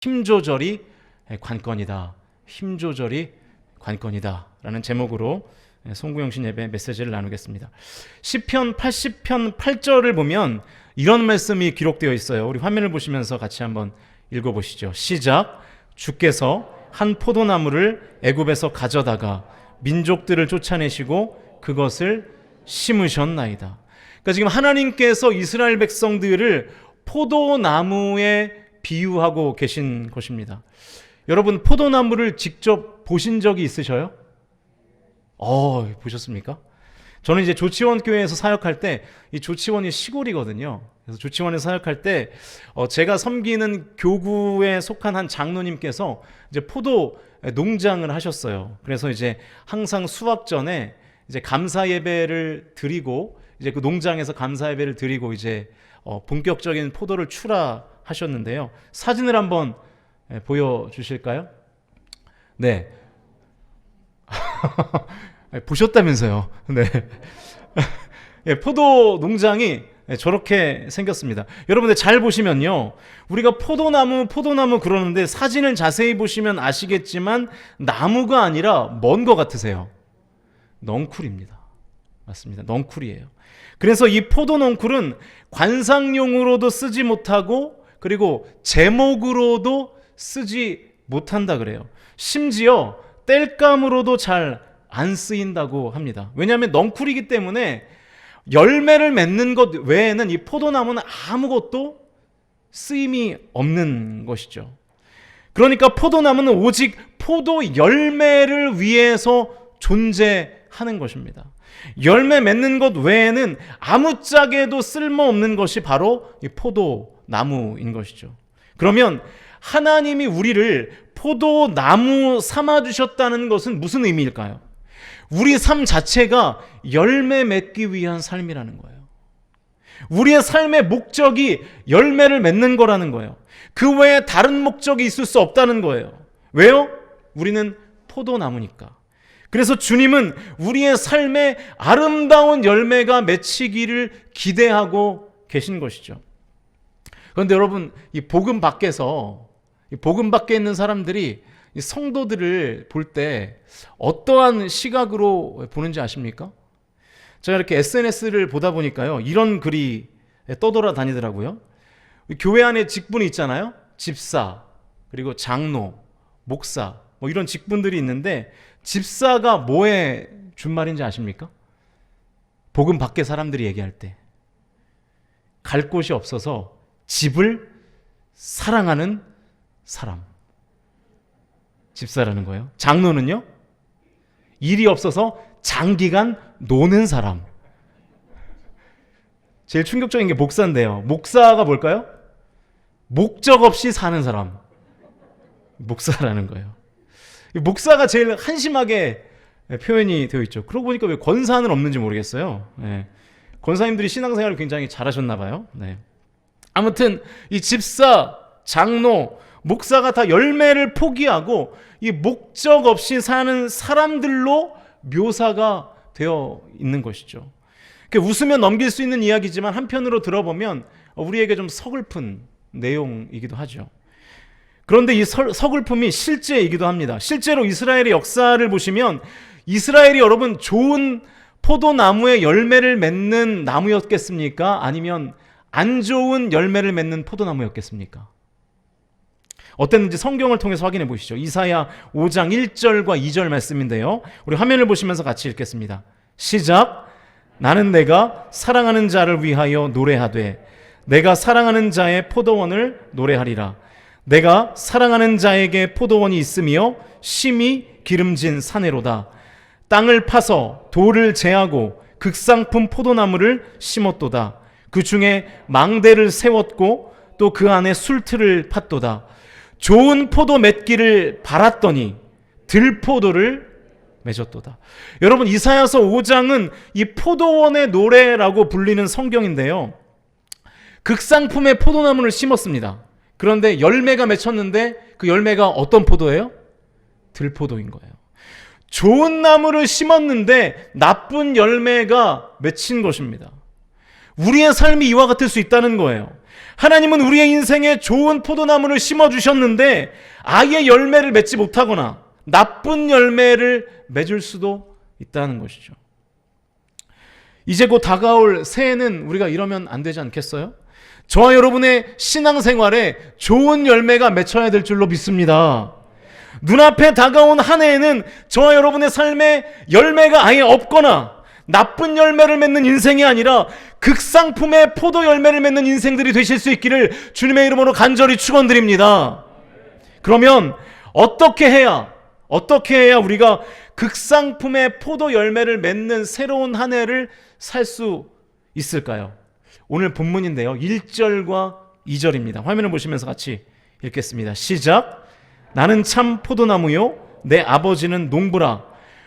힘 조절이 관건이다. 힘 조절이 관건이다. 라는 제목으로 송구영신 예배 메시지를 나누겠습니다. 시편 80편 8절을 보면 이런 말씀이 기록되어 있어요. 우리 화면을 보시면서 같이 한번 읽어보시죠. 시작. 주께서 한 포도나무를 애굽에서 가져다가 민족들을 쫓아내시고 그것을 심으셨나이다. 그러니까 지금 하나님께서 이스라엘 백성들을 포도나무에 비유하고 계신 것입니다. 여러분, 포도나무를 직접 보신 적이 있으셔요? 보셨습니까? 저는 이제 조치원 교회에서 사역할 때, 이 조치원이 시골이거든요. 그래서 조치원에서 사역할 때 제가 섬기는 교구에 속한 한 장로님께서 이제 포도 농장을 하셨어요. 그래서 이제 항상 수확 전에 이제 감사 예배를 드리고, 이제 그 농장에서 감사 예배를 드리고 이제 본격적인 포도를 출하하셨는데요. 사진을 한번 보여주실까요? 네. 보셨다면서요. 네. 포도 농장이 저렇게 생겼습니다. 여러분들 잘 보시면요, 우리가 포도나무 그러는데 사진을 자세히 보시면 아시겠지만 나무가 아니라 뭔 것 같으세요? 넝쿨입니다. 맞습니다. 넝쿨이에요. 그래서 이 포도 넝쿨은 관상용으로도 쓰지 못하고 그리고 제목으로도 쓰지 못한다 그래요. 심지어 땔감으로도 잘 안 쓰인다고 합니다. 왜냐하면 넝쿨이기 때문에 열매를 맺는 것 외에는 이 포도나무는 아무것도 쓰임이 없는 것이죠. 그러니까 포도나무는 오직 포도 열매를 위해서 존재하는 것입니다. 열매 맺는 것 외에는 아무짝에도 쓸모없는 것이 바로 이 포도나무인 것이죠. 그러면 하나님이 우리를 포도나무 삼아주셨다는 것은 무슨 의미일까요? 우리 삶 자체가 열매 맺기 위한 삶이라는 거예요. 우리의 삶의 목적이 열매를 맺는 거라는 거예요. 그 외에 다른 목적이 있을 수 없다는 거예요. 왜요? 우리는 포도나무니까. 그래서 주님은 우리의 삶에 아름다운 열매가 맺히기를 기대하고 계신 것이죠. 그런데 여러분, 이 복음 밖에 있는 사람들이 이 성도들을 볼 때 어떠한 시각으로 보는지 아십니까? 제가 이렇게 SNS를 보다 보니까요, 이런 글이 떠돌아다니더라고요. 교회 안에 직분이 있잖아요. 집사, 그리고 장로, 목사, 뭐 이런 직분들이 있는데 집사가 뭐에 준말인지 아십니까? 복음 밖에 사람들이 얘기할 때 갈 곳이 없어서 집을 사랑하는 사람, 집사라는 거예요. 장로는요, 일이 없어서 장기간 노는 사람. 제일 충격적인 게 목사인데요. 목사가 뭘까요? 목적 없이 사는 사람, 목사라는 거예요. 목사가 제일 한심하게 표현이 되어 있죠. 그러고 보니까 왜 권사는 없는지 모르겠어요. 네. 권사님들이 신앙생활을 굉장히 잘하셨나 봐요. 네. 아무튼 이 집사, 장로, 목사가 다 열매를 포기하고 이 목적 없이 사는 사람들로 묘사가 되어 있는 것이죠. 웃으며 넘길 수 있는 이야기지만 한편으로 들어보면 우리에게 좀 서글픈 내용이기도 하죠. 그런데 이 서글픔이 실제이기도 합니다. 실제로 이스라엘의 역사를 보시면 이스라엘이 여러분 좋은 포도나무의 열매를 맺는 나무였겠습니까? 아니면 안 좋은 열매를 맺는 포도나무였겠습니까? 어땠는지 성경을 통해서 확인해 보시죠. 이사야 5장 1절과 2절 말씀인데요. 우리 화면을 보시면서 같이 읽겠습니다. 시작. 나는 내가 사랑하는 자를 위하여 노래하되 내가 사랑하는 자의 포도원을 노래하리라. 내가 사랑하는 자에게 포도원이 있으며 심히 기름진 사내로다. 땅을 파서 돌을 제하고 극상품 포도나무를 심었도다. 그 중에 망대를 세웠고 또 그 안에 술틀을 팠도다. 좋은 포도 맺기를 바랐더니 들포도를 맺었도다. 여러분, 이사야서 5장은 이 포도원의 노래라고 불리는 성경인데요. 극상품의 포도나무를 심었습니다. 그런데 열매가 맺혔는데 그 열매가 어떤 포도예요? 들포도인 거예요. 좋은 나무를 심었는데 나쁜 열매가 맺힌 것입니다. 우리의 삶이 이와 같을 수 있다는 거예요. 하나님은 우리의 인생에 좋은 포도나무를 심어주셨는데 아예 열매를 맺지 못하거나 나쁜 열매를 맺을 수도 있다는 것이죠. 이제 곧 다가올 새해는 우리가 이러면 안 되지 않겠어요? 저와 여러분의 신앙생활에 좋은 열매가 맺혀야 될 줄로 믿습니다. 눈앞에 다가온 한 해에는 저와 여러분의 삶에 열매가 아예 없거나 나쁜 열매를 맺는 인생이 아니라 극상품의 포도 열매를 맺는 인생들이 되실 수 있기를 주님의 이름으로 간절히 축원드립니다. 그러면 어떻게 해야 우리가 극상품의 포도 열매를 맺는 새로운 한 해를 살 수 있을까요? 오늘 본문인데요, 1절과 2절입니다. 화면을 보시면서 같이 읽겠습니다. 시작. 나는 참 포도나무요 내 아버지는 농부라.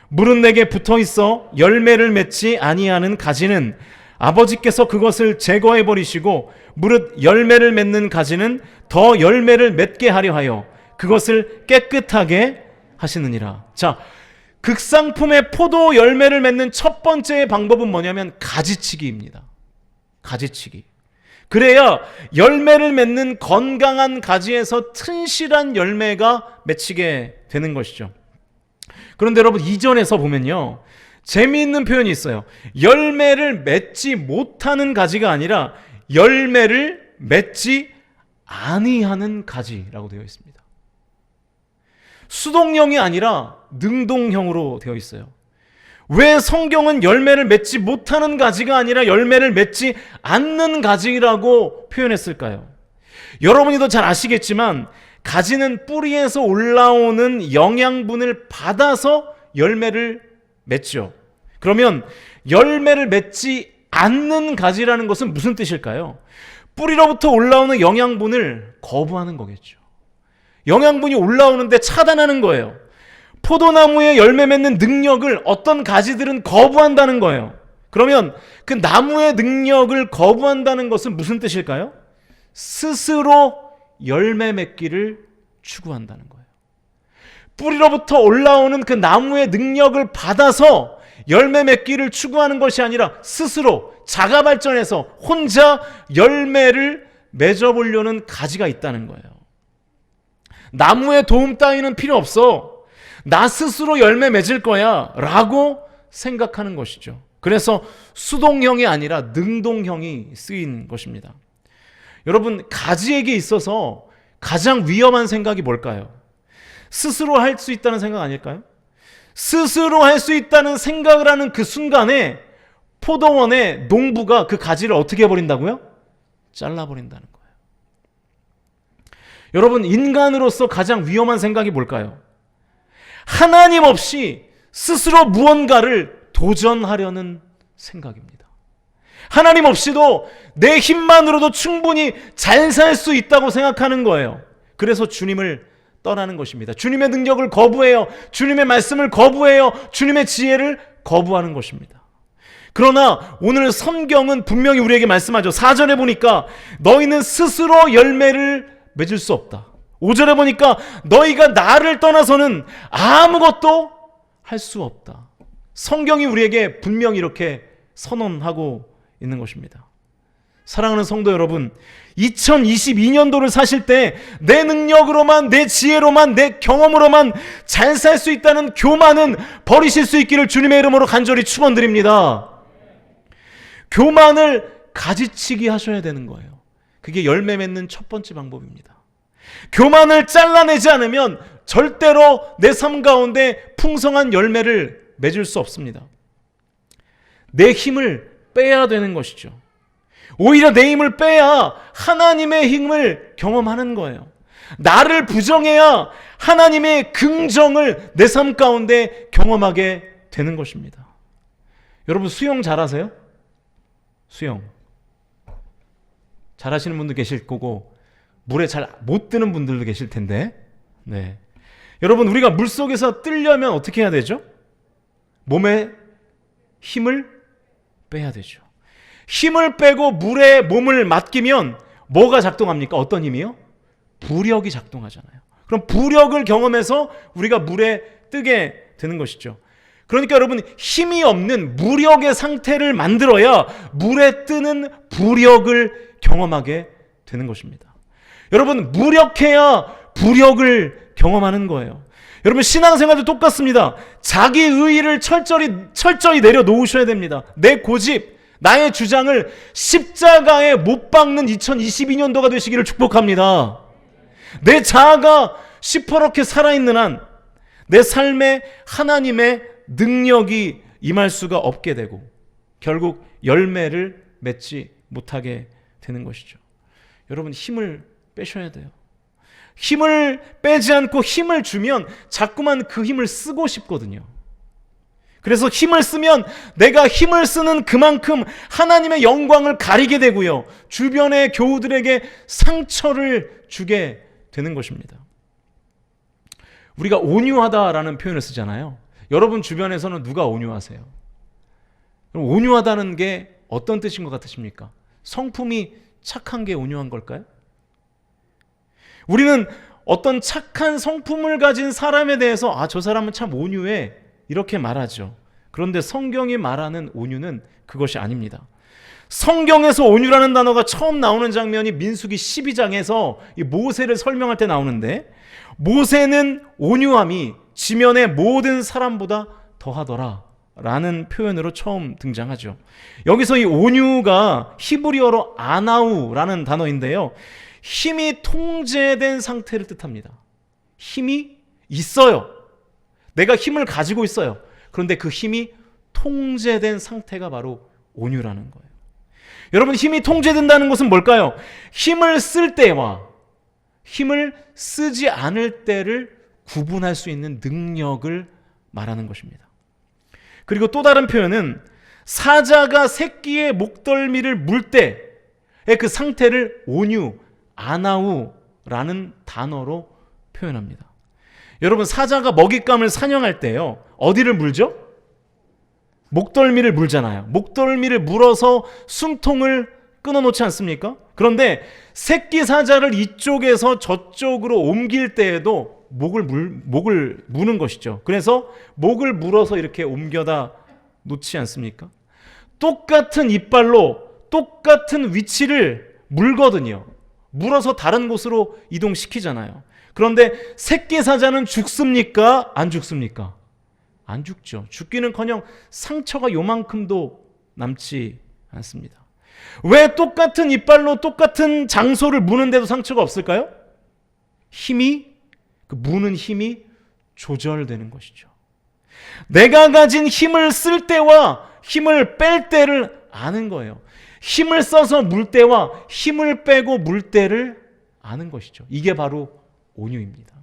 물은 내게 붙어 있어 열매를 맺지 아니하는 가지는 아버지께서 그것을 제거해 버리시고 무릇 열매를 맺는 가지는 더 열매를 맺게 하려 하여 그것을 깨끗하게 하시느니라. 자, 극상품의 포도 열매를 맺는 첫 번째 방법은 뭐냐면 가지치기입니다. 가지치기. 그래야 열매를 맺는 건강한 가지에서 튼실한 열매가 맺히게 되는 것이죠. 그런데 여러분, 이전에서 보면요, 재미있는 표현이 있어요. 열매를 맺지 못하는 가지가 아니라 열매를 맺지 아니하는 가지라고 되어 있습니다. 수동형이 아니라 능동형으로 되어 있어요. 왜 성경은 열매를 맺지 못하는 가지가 아니라 열매를 맺지 않는 가지라고 표현했을까요? 여러분이 더 잘 아시겠지만 가지는 뿌리에서 올라오는 영양분을 받아서 열매를 맺죠. 그러면 열매를 맺지 않는 가지라는 것은 무슨 뜻일까요? 뿌리로부터 올라오는 영양분을 거부하는 거겠죠. 영양분이 올라오는데 차단하는 거예요. 포도나무에 열매 맺는 능력을 어떤 가지들은 거부한다는 거예요. 그러면 그 나무의 능력을 거부한다는 것은 무슨 뜻일까요? 스스로 열매 맺기를 추구한다는 거예요. 뿌리로부터 올라오는 그 나무의 능력을 받아서 열매 맺기를 추구하는 것이 아니라 스스로 자가 발전해서 혼자 열매를 맺어보려는 가지가 있다는 거예요. 나무의 도움 따위는 필요 없어. 나 스스로 열매 맺을 거야 라고 생각하는 것이죠. 그래서 수동형이 아니라 능동형이 쓰인 것입니다. 여러분, 가지에게 있어서 가장 위험한 생각이 뭘까요? 스스로 할 수 있다는 생각 아닐까요? 스스로 할 수 있다는 생각을 하는 그 순간에 포도원의 농부가 그 가지를 어떻게 해버린다고요? 잘라버린다는 거예요. 여러분, 인간으로서 가장 위험한 생각이 뭘까요? 하나님 없이 스스로 무언가를 도전하려는 생각입니다. 하나님 없이도 내 힘만으로도 충분히 잘 살 수 있다고 생각하는 거예요. 그래서 주님을 떠나는 것입니다. 주님의 능력을 거부해요. 주님의 말씀을 거부해요. 주님의 지혜를 거부하는 것입니다. 그러나 오늘 성경은 분명히 우리에게 말씀하죠. 4절에 보니까 너희는 스스로 열매를 맺을 수 없다. 5절에 보니까 너희가 나를 떠나서는 아무것도 할 수 없다. 성경이 우리에게 분명히 이렇게 선언하고 있는 것입니다. 사랑하는 성도 여러분, 2022년도를 사실 때 내 능력으로만, 내 지혜로만, 내 경험으로만 잘 살 수 있다는 교만은 버리실 수 있기를 주님의 이름으로 간절히 축원드립니다. 교만을 가지치기 하셔야 되는 거예요. 그게 열매 맺는 첫 번째 방법입니다. 교만을 잘라내지 않으면 절대로 내 삶 가운데 풍성한 열매를 맺을 수 없습니다. 내 힘을 빼야 되는 것이죠. 오히려 내 힘을 빼야 하나님의 힘을 경험하는 거예요. 나를 부정해야 하나님의 긍정을 내 삶 가운데 경험하게 되는 것입니다. 여러분, 수영 잘하세요? 수영 잘하시는 분도 계실 거고 물에 잘 못 드는 분들도 계실 텐데, 네. 여러분, 우리가 물속에서 뜨려면 어떻게 해야 되죠? 몸에 힘을 빼야 되죠. 힘을 빼고 물에 몸을 맡기면 뭐가 작동합니까? 어떤 힘이요? 부력이 작동하잖아요. 그럼 부력을 경험해서 우리가 물에 뜨게 되는 것이죠. 그러니까 여러분, 힘이 없는 무력의 상태를 만들어야 물에 뜨는 부력을 경험하게 되는 것입니다. 여러분, 무력해야 부력을 경험하는 거예요. 여러분, 신앙생활도 똑같습니다. 자기 의의를 철저히 내려놓으셔야 됩니다. 내 고집, 나의 주장을 십자가에 못 박는 2022년도가 되시기를 축복합니다. 내 자아가 시퍼렇게 살아있는 한 내 삶에 하나님의 능력이 임할 수가 없게 되고 결국 열매를 맺지 못하게 되는 것이죠. 여러분, 힘을 빼셔야 돼요. 힘을 빼지 않고 힘을 주면 자꾸만 그 힘을 쓰고 싶거든요. 그래서 힘을 쓰면 내가 힘을 쓰는 그만큼 하나님의 영광을 가리게 되고요, 주변의 교우들에게 상처를 주게 되는 것입니다. 우리가 온유하다라는 표현을 쓰잖아요. 여러분 주변에서는 누가 온유하세요? 그럼 온유하다는 게 어떤 뜻인 것 같으십니까? 성품이 착한 게 온유한 걸까요? 우리는 어떤 착한 성품을 가진 사람에 대해서 저 사람은 참 온유해, 이렇게 말하죠. 그런데 성경이 말하는 온유는 그것이 아닙니다. 성경에서 온유라는 단어가 처음 나오는 장면이 민수기 12장에서 이 모세를 설명할 때 나오는데, 모세는 온유함이 지면의 모든 사람보다 더하더라 라는 표현으로 처음 등장하죠. 여기서 이 온유가 히브리어로 아나우라는 단어인데요, 힘이 통제된 상태를 뜻합니다. 힘이 있어요. 내가 힘을 가지고 있어요. 그런데 그 힘이 통제된 상태가 바로 온유라는 거예요. 여러분, 힘이 통제된다는 것은 뭘까요? 힘을 쓸 때와 힘을 쓰지 않을 때를 구분할 수 있는 능력을 말하는 것입니다. 그리고 또 다른 표현은 사자가 새끼의 목덜미를 물 때의 그 상태를 온유, 아나우라는 단어로 표현합니다. 여러분, 사자가 먹잇감을 사냥할 때요, 어디를 물죠? 목덜미를 물잖아요. 목덜미를 물어서 숨통을 끊어놓지 않습니까? 그런데 새끼 사자를 이쪽에서 저쪽으로 옮길 때에도 목을 무는 것이죠. 그래서 목을 물어서 이렇게 옮겨다 놓지 않습니까? 똑같은 이빨로 똑같은 위치를 물거든요. 물어서 다른 곳으로 이동시키잖아요. 그런데 새끼 사자는 죽습니까? 안 죽습니까? 안 죽죠. 죽기는커녕 상처가 요만큼도 남지 않습니다. 왜 똑같은 이빨로 똑같은 장소를 무는데도 상처가 없을까요? 그 무는 힘이 조절되는 것이죠. 내가 가진 힘을 쓸 때와 힘을 뺄 때를 아는 거예요. 힘을 써서 물 때와 힘을 빼고 물 때를 아는 것이죠. 이게 바로 온유입니다.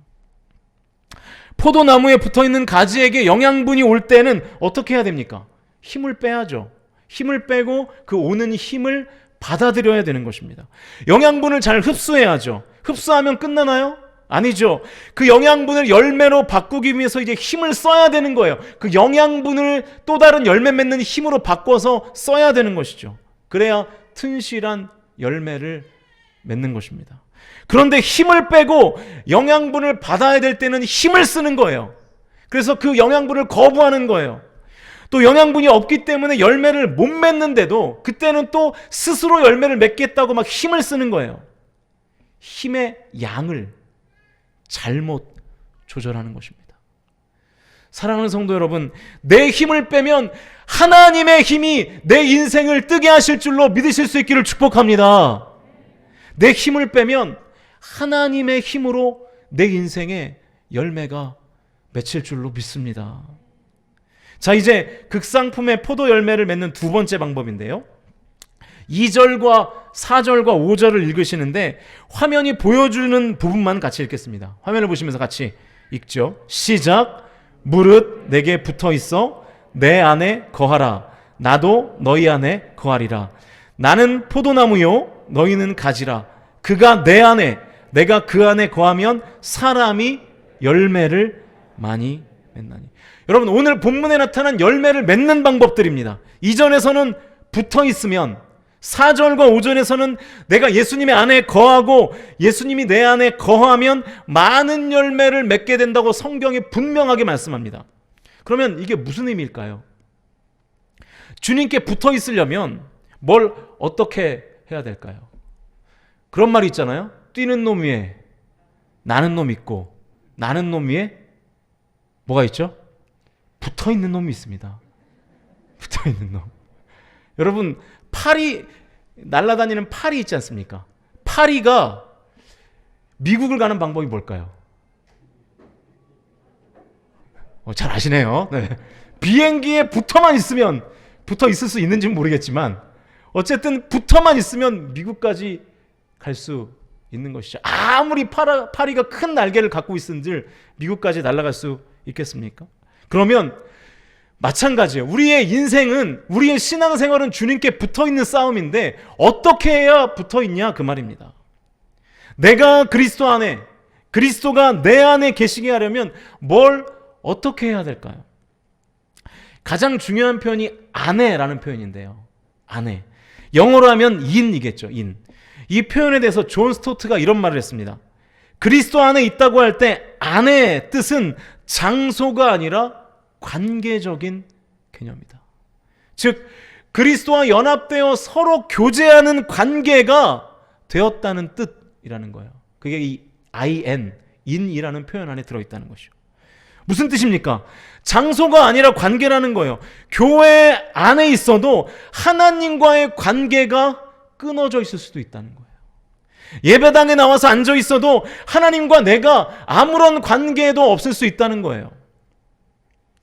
포도나무에 붙어있는 가지에게 영양분이 올 때는 어떻게 해야 됩니까? 힘을 빼야죠. 힘을 빼고 그 오는 힘을 받아들여야 되는 것입니다. 영양분을 잘 흡수해야죠. 흡수하면 끝나나요? 아니죠. 그 영양분을 열매로 바꾸기 위해서 이제 힘을 써야 되는 거예요. 그 영양분을 또 다른 열매 맺는 힘으로 바꿔서 써야 되는 것이죠. 그래야 튼실한 열매를 맺는 것입니다. 그런데 힘을 빼고 영양분을 받아야 될 때는 힘을 쓰는 거예요. 그래서 그 영양분을 거부하는 거예요. 또 영양분이 없기 때문에 열매를 못 맺는데도 그때는 또 스스로 열매를 맺겠다고 막 힘을 쓰는 거예요. 힘의 양을 잘못 조절하는 것입니다. 사랑하는 성도 여러분, 내 힘을 빼면 하나님의 힘이 내 인생을 뜨게 하실 줄로 믿으실 수 있기를 축복합니다. 내 힘을 빼면 하나님의 힘으로 내 인생에 열매가 맺힐 줄로 믿습니다. 자, 이제 극상품의 포도 열매를 맺는 두 번째 방법인데요, 2절과 4절과 5절을 읽으시는데 화면이 보여주는 부분만 같이 읽겠습니다. 화면을 보시면서 같이 읽죠. 시작. 무릇 내게 붙어 있어 내 안에 거하라. 나도 너희 안에 거하리라. 나는 포도나무요 너희는 가지라. 그가 내 안에 내가 그 안에 거하면 사람이 열매를 많이 맺나니. 여러분, 오늘 본문에 나타난 열매를 맺는 방법들입니다. 이전에서는 붙어 있으면, 4절과 5절에서는 내가 예수님의 안에 거하고 예수님이 내 안에 거하면 많은 열매를 맺게 된다고 성경이 분명하게 말씀합니다. 그러면 이게 무슨 의미일까요? 주님께 붙어 있으려면 뭘 어떻게 해야 될까요? 그런 말이 있잖아요. 뛰는 놈 위에 나는 놈 있고 나는 놈 위에 뭐가 있죠? 붙어있는 놈이 있습니다. 붙어있는 놈. 여러분, 파리, 날아다니는 파리 있지 않습니까? 파리가 미국을 가는 방법이 뭘까요? 잘 아시네요. 네. 비행기에 붙어 있을 수 있는지는 모르겠지만 어쨌든 붙어만 있으면 미국까지 갈 수 있는 것이죠. 아무리 파리가 큰 날개를 갖고 있은들 미국까지 날아갈 수 있겠습니까? 그러면 마찬가지예요. 우리의 인생은, 우리의 신앙생활은 주님께 붙어있는 싸움인데 어떻게 해야 붙어있냐 그 말입니다. 내가 그리스도 안에, 그리스도가 내 안에 계시게 하려면 뭘 어떻게 해야 될까요? 가장 중요한 표현이 아내라는 표현인데요. 아내. 영어로 하면 in이겠죠. in. 이 표현에 대해서 존 스토트가 이런 말을 했습니다. 그리스도 안에 있다고 할 때 아내의 뜻은 장소가 아니라 관계적인 개념이다. 즉 그리스도와 연합되어 서로 교제하는 관계가 되었다는 뜻이라는 거예요. 그게 이 in이라는 표현 안에 들어있다는 것이죠. 무슨 뜻입니까? 장소가 아니라 관계라는 거예요. 교회 안에 있어도 하나님과의 관계가 끊어져 있을 수도 있다는 거예요. 예배당에 나와서 앉아 있어도 하나님과 내가 아무런 관계도 없을 수 있다는 거예요.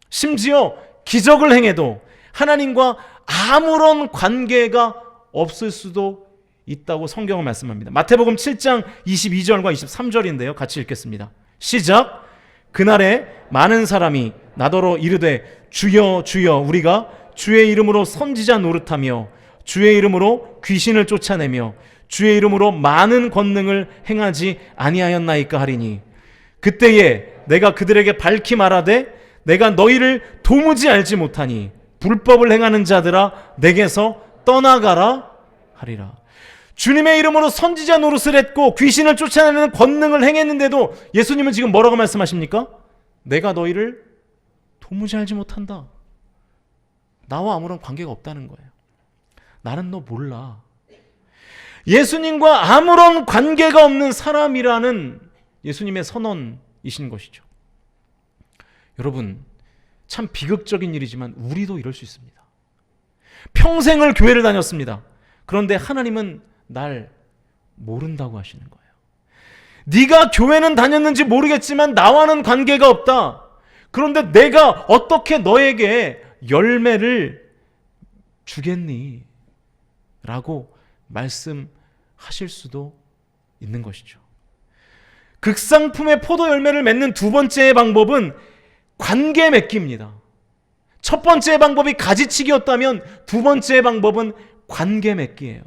심지어 기적을 행해도 하나님과 아무런 관계가 없을 수도 있다고 성경은 말씀합니다. 마태복음 7장 22절과 23절인데요. 같이 읽겠습니다. 시작. 그날에 많은 사람이 나더러 이르되 주여 주여 우리가 주의 이름으로 선지자 노릇하며 주의 이름으로 귀신을 쫓아내며 주의 이름으로 많은 권능을 행하지 아니하였나이까 하리니 그때에 내가 그들에게 밝히 말하되 내가 너희를 도무지 알지 못하니 불법을 행하는 자들아 내게서 떠나가라 하리라. 주님의 이름으로 선지자 노릇을 했고 귀신을 쫓아내는 권능을 행했는데도 예수님은 지금 뭐라고 말씀하십니까? 내가 너희를 도무지 알지 못한다. 나와 아무런 관계가 없다는 거예요. 나는 너 몰라. 예수님과 아무런 관계가 없는 사람이라는 예수님의 선언이신 것이죠. 여러분, 참 비극적인 일이지만 우리도 이럴 수 있습니다. 평생을 교회를 다녔습니다. 그런데 하나님은 날 모른다고 하시는 거예요. 네가 교회는 다녔는지 모르겠지만 나와는 관계가 없다. 그런데 내가 어떻게 너에게 열매를 주겠니? 라고 말씀하실 수도 있는 것이죠. 극상품의 포도 열매를 맺는 두 번째 방법은 관계 맺기입니다. 첫 번째 방법이 가지치기였다면 두 번째 방법은 관계 맺기예요.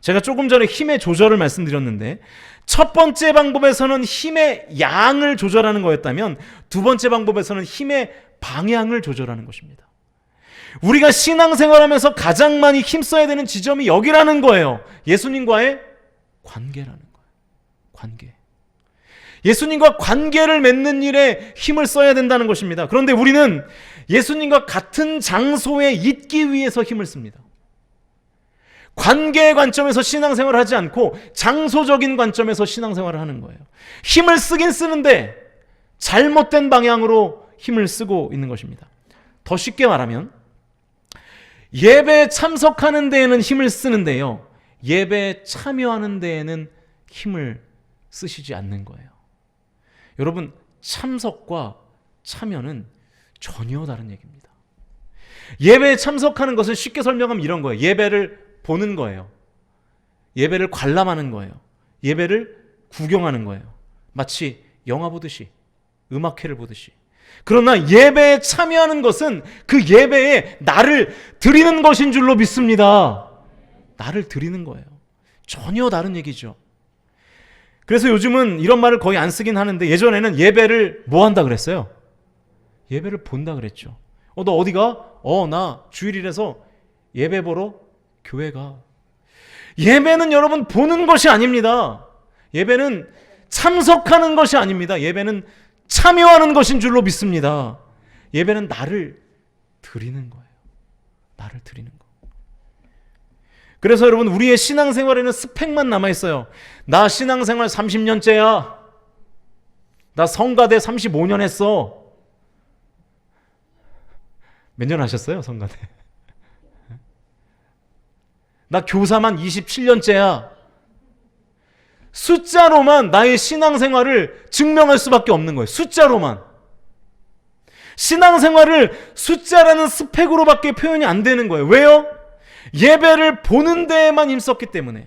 제가 조금 전에 힘의 조절을 말씀드렸는데 첫 번째 방법에서는 힘의 양을 조절하는 거였다면 두 번째 방법에서는 힘의 방향을 조절하는 것입니다. 우리가 신앙생활하면서 가장 많이 힘써야 되는 지점이 여기라는 거예요. 예수님과의 관계라는 거예요. 관계. 예수님과 관계를 맺는 일에 힘을 써야 된다는 것입니다. 그런데 우리는 예수님과 같은 장소에 있기 위해서 힘을 씁니다. 관계의 관점에서 신앙생활을 하지 않고 장소적인 관점에서 신앙생활을 하는 거예요. 힘을 쓰긴 쓰는데 잘못된 방향으로 힘을 쓰고 있는 것입니다. 더 쉽게 말하면 예배에 참석하는 데에는 힘을 쓰는데요. 예배에 참여하는 데에는 힘을 쓰시지 않는 거예요. 여러분, 참석과 참여는 전혀 다른 얘기입니다. 예배에 참석하는 것을 쉽게 설명하면 이런 거예요. 예배를 보는 거예요. 예배를 관람하는 거예요. 예배를 구경하는 거예요. 마치 영화 보듯이, 음악회를 보듯이. 그러나 예배에 참여하는 것은 그 예배에 나를 드리는 것인 줄로 믿습니다. 나를 드리는 거예요. 전혀 다른 얘기죠. 그래서 요즘은 이런 말을 거의 안 쓰긴 하는데 예전에는 예배를 뭐 한다 그랬어요? 예배를 본다 그랬죠. 너 어디 가? 나 주일이라서 예배 보러 교회 가. 예배는 여러분 보는 것이 아닙니다. 예배는 참석하는 것이 아닙니다. 예배는 참여하는 것인 줄로 믿습니다. 예배는 나를 드리는 거예요. 나를 드리는 거. 그래서 여러분, 우리의 신앙생활에는 스펙만 남아있어요. 나 신앙생활 30년째야. 나 성가대 35년 했어. 몇 년 하셨어요, 성가대? 나 교사만 27년째야. 숫자로만 나의 신앙생활을 증명할 수밖에 없는 거예요. 숫자로만. 신앙생활을 숫자라는 스펙으로밖에 표현이 안 되는 거예요. 왜요? 예배를 보는 데에만 힘썼기 때문에,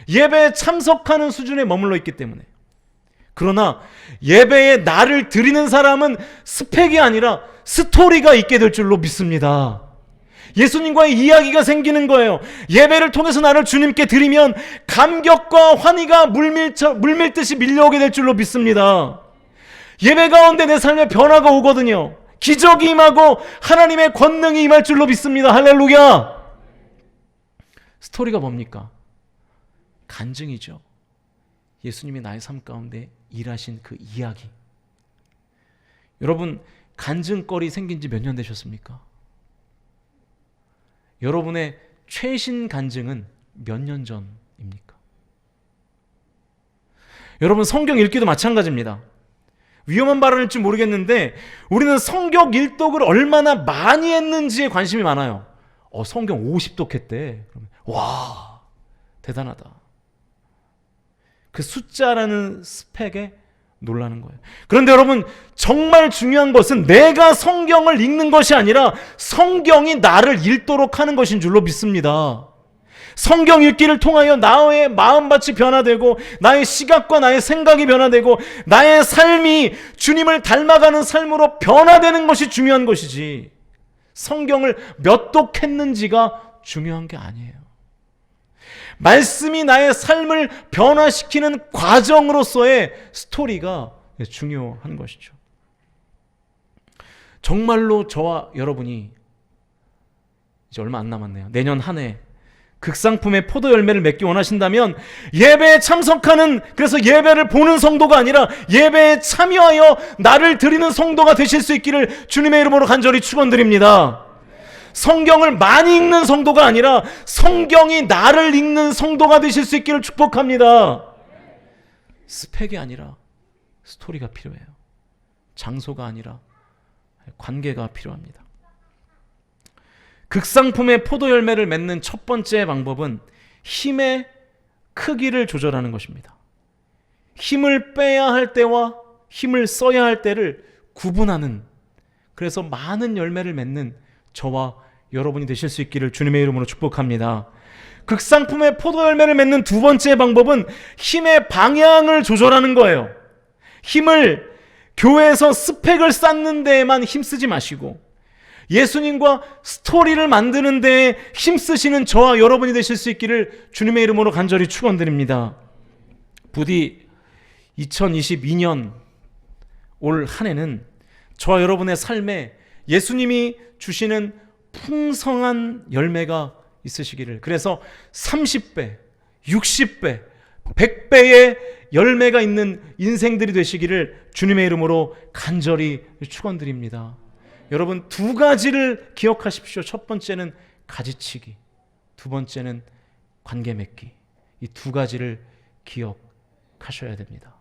예배에 참석하는 수준에 머물러 있기 때문에. 그러나 예배에 나를 드리는 사람은 스펙이 아니라 스토리가 있게 될 줄로 믿습니다. 예수님과의 이야기가 생기는 거예요. 예배를 통해서 나를 주님께 드리면 감격과 환희가 물밀듯이 밀려오게 될 줄로 믿습니다. 예배 가운데 내 삶에 변화가 오거든요. 기적이 임하고 하나님의 권능이 임할 줄로 믿습니다. 할렐루야. 스토리가 뭡니까? 간증이죠. 예수님이 나의 삶 가운데 일하신 그 이야기. 여러분, 간증거리 생긴 지 몇 년 되셨습니까? 여러분의 최신 간증은 몇 년 전입니까? 여러분, 성경 읽기도 마찬가지입니다. 위험한 발언일지 모르겠는데 우리는 성경 일독을 얼마나 많이 했는지에 관심이 많아요. 성경 50독 했대. 와, 대단하다. 그 숫자라는 스펙에 놀라는 거예요. 그런데 여러분, 정말 중요한 것은 내가 성경을 읽는 것이 아니라 성경이 나를 읽도록 하는 것인 줄로 믿습니다. 성경 읽기를 통하여 나의 마음밭이 변화되고 나의 시각과 나의 생각이 변화되고 나의 삶이 주님을 닮아가는 삶으로 변화되는 것이 중요한 것이지, 성경을 몇 독 했는지가 중요한 게 아니에요. 말씀이 나의 삶을 변화시키는 과정으로서의 스토리가 중요한 것이죠. 정말로 저와 여러분이 이제 얼마 안 남았네요. 내년 한 해 극상품의 포도 열매를 맺기 원하신다면 예배에 참석하는, 그래서 예배를 보는 성도가 아니라 예배에 참여하여 나를 드리는 성도가 되실 수 있기를 주님의 이름으로 간절히 축원드립니다. 성경을 많이 읽는 성도가 아니라 성경이 나를 읽는 성도가 되실 수 있기를 축복합니다. 스펙이 아니라 스토리가 필요해요. 장소가 아니라 관계가 필요합니다. 극상품의 포도 열매를 맺는 첫 번째 방법은 힘의 크기를 조절하는 것입니다. 힘을 빼야 할 때와 힘을 써야 할 때를 구분하는, 그래서 많은 열매를 맺는 저와 여러분이 되실 수 있기를 주님의 이름으로 축복합니다. 극상품의 포도 열매를 맺는 두 번째 방법은 힘의 방향을 조절하는 거예요. 힘을 교회에서 스펙을 쌓는 데에만 힘쓰지 마시고 예수님과 스토리를 만드는 데에 힘쓰시는 저와 여러분이 되실 수 있기를 주님의 이름으로 간절히 축원드립니다. 부디 2022년 올 한 해는 저와 여러분의 삶에 예수님이 주시는 풍성한 열매가 있으시기를, 그래서 30배, 60배, 100배의 열매가 있는 인생들이 되시기를 주님의 이름으로 간절히 축원드립니다. 여러분, 두 가지를 기억하십시오. 첫 번째는 가지치기, 두 번째는 관계 맺기. 이 두 가지를 기억하셔야 됩니다.